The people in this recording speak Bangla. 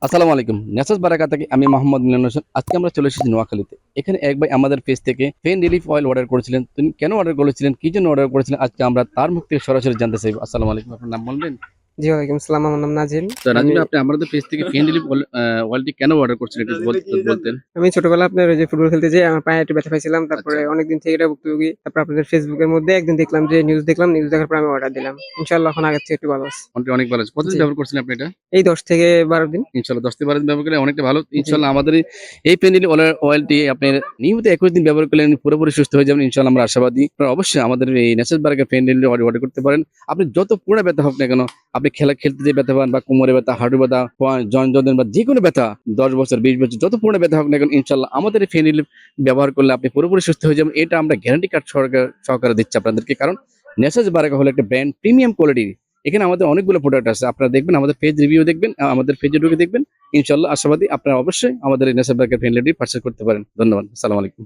আসসালামু আলাইকুম। নেসাস বারাকা থেকে আমি মোহাম্মদ মিলন হোসেন। আজকে আমরা চলে এসেছি নোয়াখালীতে। এখানে এক ভাই আমাদের পেজ থেকে পেইন রিলিফ অয়েল অর্ডার করেছিলেন। তিনি কেন অর্ডার করেছিলেন, কি জন্য অর্ডার করেছিলেন, আজকে আমরা তার মুখ থেকে সরাসরি জানতে চাইবো। আসসালামু আলাইকুম, আপনার নাম বলবেন? জি, ওয়ালাইকুম আসসালাম। আমার নাম নাজিম। তো নাজিম আমি ভাই, আপনি আমাদের পেজ থেকে পেইন রিলিফ অয়েলটি কেন অর্ডার করছিলেন একটু বলতেন? আমি ছোটবেলায় আপনার ওই যে ফুটবল খেলতে যেয়ে আমার পায়ে একটু ব্যথা পাইছিলাম। তারপরে আচ্ছা, অনেকদিন থেকে এটা ভুক্তভোগী। তারপর আপনাদের ফেসবুকের মধ্যে একদিন দেখলাম যে নিউজ দেখলাম। নিউজ দেখার পর আমি অর্ডার দিলাম। ইনশাআল্লাহ এখন আগের থেকে একটু ভালো আছে। মোটামুটি অনেক ভালো আছে। কতদিন জি। ব্যবহার করছেন আপনি এটা? এই ১০ থেকে ১২ দিন। ইনশাআল্লাহ ১০ থেকে ১২ দিন ব্যবহার করলে অনেকটা ভালো। জি। ইনশাআল্লাহ আমাদের এই পেইন রিলিফ অয়েলটি আপনি নিয়মিত ২১ দিন ব্যবহার করলে আপনি পুরোপুরি সুস্থ হয়ে যাবেন। ইনশাআল্লাহ আমরা আশাবাদী। আপনারা অবশ্যই আমাদের এই নেসাস বারাকা পেইন রিলিফ অর্ডার করতে পারেন। আপনি যত পুরনো ব্যথা হোক না কেন, আপনি খেলতে যেয়ে ব্যথা পান বা কোমরে ব্যথা, হাঁটু ব্যথা, জয়েন্ট যন্ত্রণা বা যেকোনো ব্যথা ১০ বছর, ২০ বছর যত পুরনো ব্যথা হোক না কেন, ইনশাআল্লাহ আমাদের এই পেইন রিলিফ ব্যবহার করলে আপনি পুরোপুরি সুস্থ হয়ে যাবেন। এটা আমরা গ্যারান্টি কার্ড সহকারে দিচ্ছি আপনাদেরকে। কারণ নেসাস বারাকা হলো একটা ব্র্যান্ড, প্রিমিয়াম কোয়ালিটির। এখানে আমাদের অনেকগুলো প্রোডাক্ট আছে। আপনারা দেখবেন, আমাদের পেজ রিভিউ দেখবেন, আমাদের পেজে ঢুকে দেখবেন। ইনশাআল্লাহ আশাবাদী আপনারা অবশ্যই আমাদের এই নেসাস বারাকা পেইন রিলিফ পারচেজ করতে পারেন। ধন্যবাদ। আসসালামু আলাইকুম।